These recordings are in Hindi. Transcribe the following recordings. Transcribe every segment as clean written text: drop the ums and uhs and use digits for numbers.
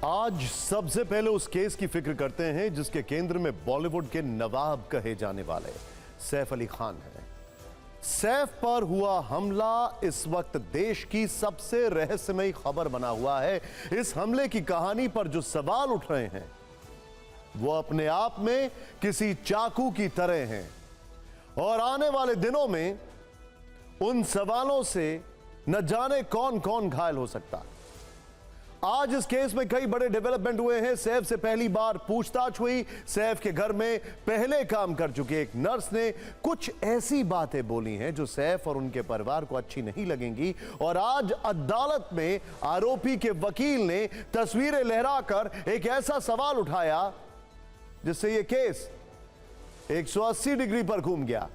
आज सबसे पहले उस केस की फिक्र करते हैं जिसके केंद्र में बॉलीवुड के नवाब कहे जाने वाले सैफ अली खान हैं। सैफ पर हुआ हमला इस वक्त देश की सबसे रहस्यमयी खबर बना हुआ है। इस हमले की कहानी पर जो सवाल उठ रहे हैं वो अपने आप में किसी चाकू की तरह हैं और आने वाले दिनों में उन सवालों से न जाने कौन कौन घायल हो सकता है। आज इस केस में कई बड़े डेवलपमेंट हुए हैं। सैफ से पहली बार पूछताछ हुई। सैफ के घर में पहले काम कर चुके एक नर्स ने कुछ ऐसी बातें बोली हैं जो सैफ और उनके परिवार को अच्छी नहीं लगेंगी और आज अदालत में आरोपी के वकील ने तस्वीरें लहराकर एक ऐसा सवाल उठाया जिससे यह केस 180 डिग्री पर घूम गया।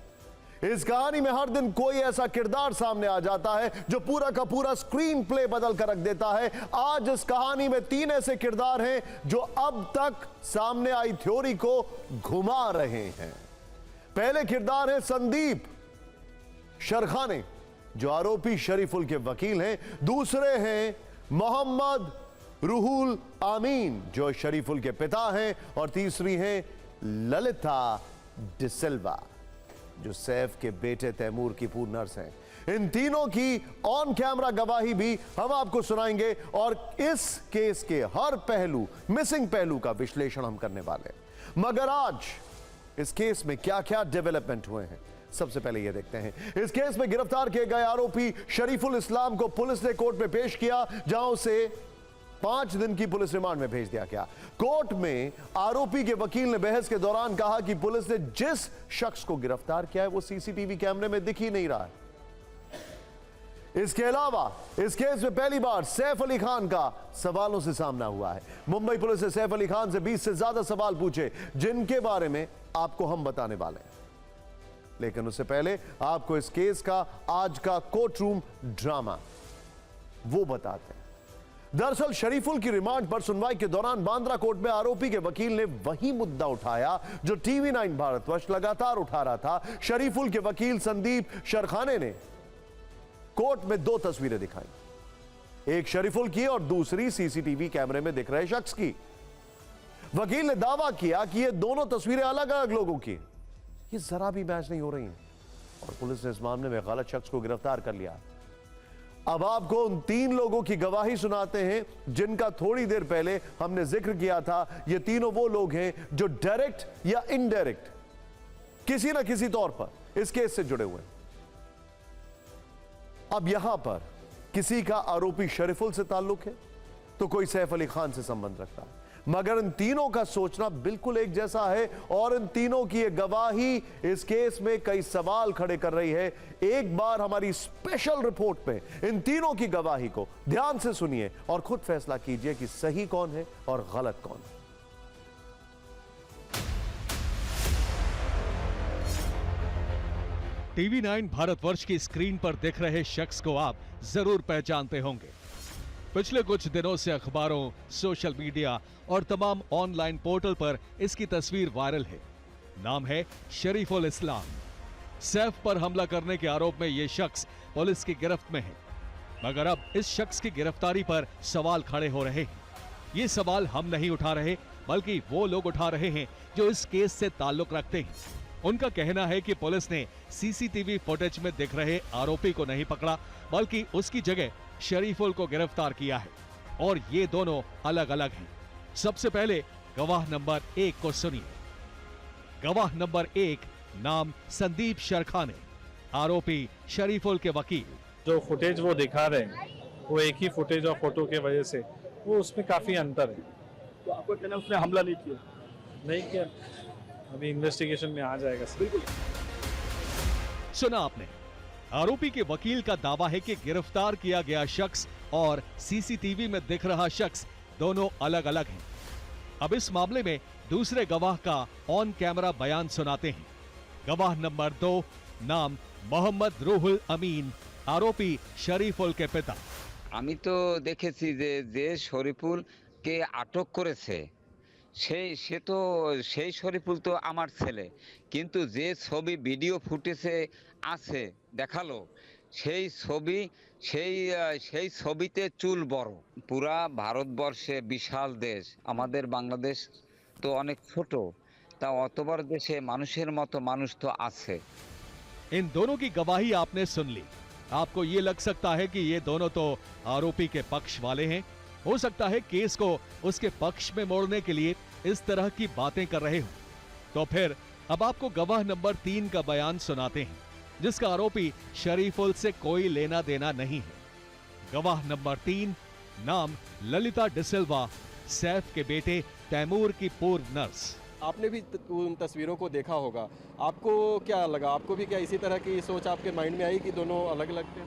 इस कहानी में हर दिन कोई ऐसा किरदार सामने आ जाता है जो पूरा का पूरा स्क्रीन प्ले बदल कर रख देता है। आज इस कहानी में 3 ऐसे किरदार हैं जो अब तक सामने आई थ्योरी को घुमा रहे हैं। पहले किरदार है संदीप शरखाने जो आरोपी शरीफुल के वकील हैं। दूसरे हैं मोहम्मद रूहुल अमीन जो शरीफुल के पिता हैं और तीसरी हैं ललिता डिसिल्वा जो सैफ के बेटे तैमूर की पूर्व नर्स हैं। इन तीनों की ऑन कैमरा गवाही भी हम आपको सुनाएंगे और इस केस के हर पहलू, मिसिंग पहलू का विश्लेषण हम करने वाले हैं। मगर आज इस केस में क्या क्या डेवलपमेंट हुए हैं सबसे पहले यह देखते हैं। इस केस में गिरफ्तार किए गए आरोपी शरीफुल इस्लाम को पुलिस ने कोर्ट में पेश किया जहां उसे 5 दिन की पुलिस रिमांड में भेज दिया गया। कोर्ट में आरोपी के वकील ने बहस के दौरान कहा कि पुलिस ने जिस शख्स को गिरफ्तार किया है वो सीसीटीवी कैमरे में दिख ही नहीं रहा है। इसके अलावा इस केस में पहली बार सैफ अली खान का सवालों से सामना हुआ है। मुंबई पुलिस ने सैफ अली खान से 20 से ज्यादा सवाल पूछे जिनके बारे में आपको हम बताने वाले हैं। लेकिन उससे पहले आपको इस केस का आज का कोर्ट रूम ड्रामा वो बताते हैं। दरअसल शरीफुल की रिमांड पर सुनवाई के दौरान बांद्रा कोर्ट में आरोपी के वकील ने वही मुद्दा उठाया जो टीवी 9 भारतवर्ष लगातार उठा रहा था। शरीफुल के वकील संदीप शरखाने ने कोर्ट में 2 तस्वीरें दिखाई, एक शरीफुल की और दूसरी सीसीटीवी कैमरे में दिख रहे शख्स की। वकील ने दावा किया कि ये दोनों तस्वीरें अलग अलग लोगों की, ये जरा भी मैच नहीं हो रही हैं और पुलिस ने इस मामले में गलत शख्स को गिरफ्तार कर लिया। अब आपको उन 3 लोगों की गवाही सुनाते हैं जिनका थोड़ी देर पहले हमने जिक्र किया था। ये तीनों वो लोग हैं जो डायरेक्ट या इनडायरेक्ट किसी ना किसी तौर पर इस केस से जुड़े हुए हैं। अब यहां पर किसी का आरोपी शरीफुल से ताल्लुक है तो कोई सैफ अली खान से संबंध रखता है, मगर इन तीनों का सोचना बिल्कुल एक जैसा है और इन तीनों की ये गवाही इस केस में कई सवाल खड़े कर रही है। एक बार हमारी स्पेशल रिपोर्ट में इन तीनों की गवाही को ध्यान से सुनिए और खुद फैसला कीजिए कि सही कौन है और गलत कौन है। टीवी 9 भारतवर्ष की स्क्रीन पर दिख रहे शख्स को आप जरूर पहचानते होंगे। पिछले कुछ दिनों से अखबारों, सोशल मीडिया और तमाम ऑनलाइन पोर्टल पर इसकी तस्वीर वायरल है। नाम है शरीफुल इस्लाम। सैफ पर हमला करने के आरोप में यह शख्स पुलिस की गिरफ्त में है, मगर अब इस शख्स की गिरफ्तारी पर सवाल खड़े हो रहे हैं। ये सवाल हम नहीं उठा रहे बल्कि वो लोग उठा रहे हैं जो इस केस से ताल्लुक रखते हैं। उनका कहना है कि पुलिस ने सीसीटीवी फुटेज में दिख रहे आरोपी को नहीं पकड़ा बल्कि उसकी जगह शरीफुल को गिरफ्तार किया है और ये दोनों अलग अलग हैं। सबसे पहले गवाह नंबर 1 को सुनिए। गवाह नंबर 1 नाम संदीप शरखाने, आरोपी शरीफुल के वकील। जो फुटेज वो दिखा रहे हैं वो एक ही फुटेज और फोटो के वजह से वो उसमें काफी अंतर है। तो आपको कहना उसने हमला नहीं किया? नहीं किया, अभी इन्वेस्टिगेशन में आ जाएगा। बिल्कुल। सुना आपने, आरोपी के वकील का दावा है कि गिरफ्तार किया गया शख्स और सीसीटीवी में दिख रहा शख्स दोनों अलग अलग हैं। अब इस मामले में दूसरे गवाह का ऑन कैमरा बयान सुनाते हैं। गवाह नंबर 2 नाम मोहम्मद रूहुल अमीन, आरोपी शरीफुल के पिता। আমি তো দেখেছি যে শরীফুলকে আটক করেছে সে তো সেই শরীফুল তো আমার ছেলে, কিন্তু যে ছবি ভিডিও ফুটেজে আছে দেখালো সেই ছবি সেই ছবিতে চুল বড়। পুরা ভারতবর্ষে বিশাল দেশ, আমাদের বাংলাদেশ তো অনেক ছোট, তা অত বড় দেশে মানুষের মতো মানুষ তো আছে। इन दोनों की गवाही आपने सुन ली। आपको ये लग सकता है कि ये दोनों तो आरोपी के पक्ष वाले हैं। हो सकता है केस को उसके पक्ष में मोड़ने के लिए इस तरह की बातें कर रहे हो। तो फिर अब आपको गवाह नंबर 3 का बयान सुनाते हैं, जिसका आरोपी शरीफुल से कोई लेना देना नहीं है। गवाह नंबर 3, नाम ललिता डिसिल्वा, सैफ के बेटे तैमूर की पूर्व नर्स। आपने भी उन तस्वीरों को देखा होगा, आपको क्या लगा? आपको भी क्या इसी तरह की सोच आपके माइंड में आई कि दोनों अलग अलग थे?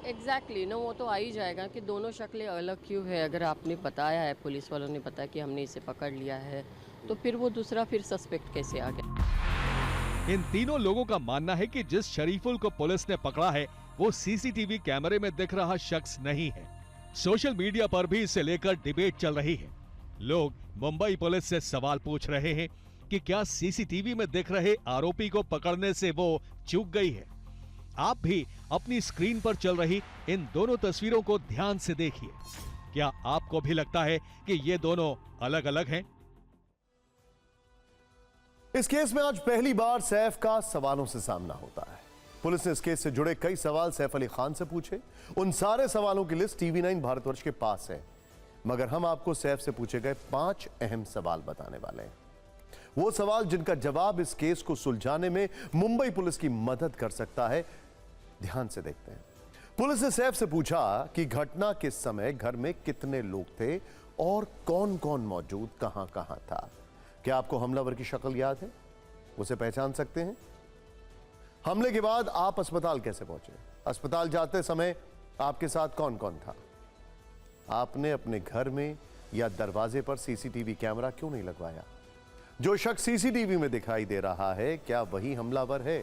एग्जैक्टली नो, वो तो आ ही जाएगा कि दोनों शक्लें अलग क्यों है। अगर आपने बताया है, पुलिस वालों ने बताया कि हमने इसे पकड़ लिया है, तो फिर वो दूसरा फिर सस्पेक्ट कैसे आ गया? इन तीनों लोगों का मानना है कि जिस शरीफुल को पुलिस ने पकड़ा है वो सीसीटीवी कैमरे में दिख रहा शख्स नहीं है। सोशल मीडिया पर भी इसे लेकर डिबेट चल रही है। लोग मुंबई पुलिस से सवाल पूछ रहे हैं कि क्या सीसीटीवी में दिख रहे आरोपी को पकड़ने से वो चूक गई है। आप भी अपनी स्क्रीन पर चल रही इन दोनों तस्वीरों को ध्यान से देखिए। क्या आपको भी लगता है कि ये दोनों अलग अलग हैं? इस केस में आज पहली बार सैफ का सवालों से सामना होता है। पुलिस ने इस केस से जुड़े कई सवाल सैफ अली खान से पूछे। उन सारे सवालों की लिस्ट TV9 भारतवर्ष के पास है, मगर हम आपको सैफ से पूछे गए 5 अहम सवाल बताने वाले हैं। वो सवाल जिनका जवाब इस केस को सुलझाने में मुंबई पुलिस की मदद कर सकता है। ध्यान से देखते हैं। पुलिस ने सैफ से पूछा कि घटना के समय घर में कितने लोग थे और कौन कौन मौजूद कहां कहां था। क्या आपको हमलावर की शक्ल याद है? उसे पहचान सकते हैं? हमले के बाद आप अस्पताल कैसे पहुंचे? अस्पताल जाते समय आपके साथ कौन कौन था? आपने अपने घर में या दरवाजे पर सीसीटीवी कैमरा क्यों नहीं लगवाया? जो शख्स सीसीटीवी में दिखाई दे रहा है, क्या वही हमलावर है?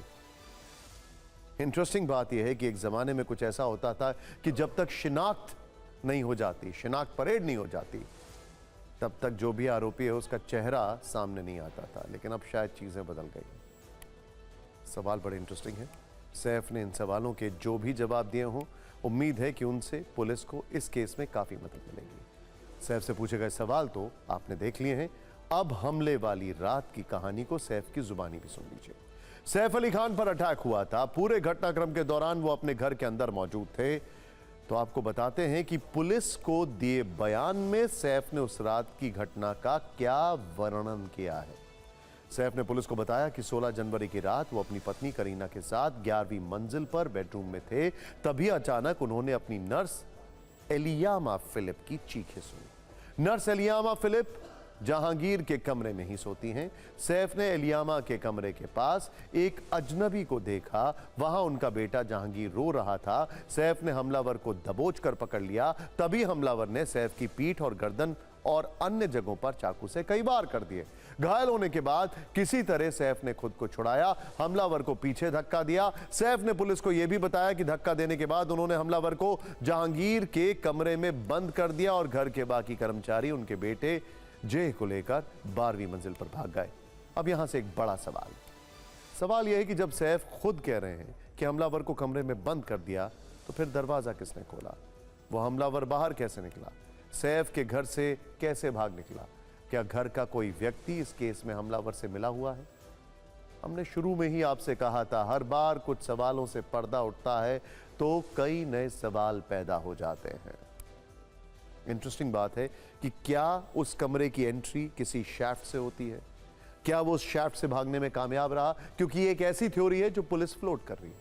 इंटरेस्टिंग बात यह है कि एक जमाने में कुछ ऐसा होता था कि जब तक शिनाख्त नहीं हो जाती, शिनाख्त परेड नहीं हो जाती, तब तक जो भी आरोपी है उसका चेहरा सामने नहीं आता था। लेकिन अब शायद चीजें बदल गई। सवाल बड़े इंटरेस्टिंग है। सैफ ने इन सवालों के जो भी जवाब दिए हों, उम्मीद है कि उनसे पुलिस को इस केस में काफी मदद मिलेगी। सैफ से पूछे गए सवाल तो आपने देख लिए हैं। अब हमले वाली रात की कहानी को सैफ की जुबानी भी सुन लीजिए। सैफ अली खान पर अटैक हुआ था। पूरे घटनाक्रम के दौरान वो अपने घर के अंदर मौजूद थे। तो आपको बताते हैं कि पुलिस को दिए बयान में सैफ ने उस रात की घटना का क्या वर्णन किया है। सैफ ने पुलिस को बताया कि 16 जनवरी की रात वो अपनी पत्नी करीना के साथ 11वीं मंजिल पर बेडरूम में थे। तभी अचानक उन्होंने अपनी नर्स एलियामा फिलिप की चीखें सुनी। नर्स एलियामा फिलिप जहांगीर के कमरे में ही सोती हैं। सैफ ने एलियामा के कमरे के पास एक अजनबी को देखा। वहां उनका बेटा जहांगीर रो रहा था। सैफ ने हमलावर को दबोच कर पकड़ लिया। तभी हमलावर ने सैफ की पीठ और गर्दन और अन्य जगहों पर चाकू से कई बार कर दिए। घायल होने के बाद किसी तरह सैफ ने खुद को छुड़ाया। हमलावर को पीछे धक्का दिया। सैफ ने पुलिस को यह भी बताया कि धक्का देने के बाद उन्होंने हमलावर को जहांगीर के कमरे में बंद कर दिया और घर के बाकी कर्मचारी उनके बेटे जय को लेकर 12वीं मंजिल पर भाग गए। अब यहां से एक बड़ा सवाल यह है कि जब सैफ खुद कह रहे हैं कि हमलावर को कमरे में बंद कर दिया, तो फिर दरवाजा किसने खोला? वो हमलावर बाहर कैसे निकला? सैफ के घर से कैसे भाग निकला? क्या घर का कोई व्यक्ति इस केस में हमलावर से मिला हुआ है? हमने शुरू में ही आपसे कहा था, हर बार कुछ सवालों से पर्दा उठता है तो कई नए सवाल पैदा हो जाते हैं। इंटरेस्टिंग बात है कि क्या उस कमरे की एंट्री किसी शैफ्ट से होती है? क्या वो उस शैफ्ट से भागने में कामयाब रहा? क्योंकि ये एक ऐसी थ्योरी है जो पुलिस फ्लोट कर रही है।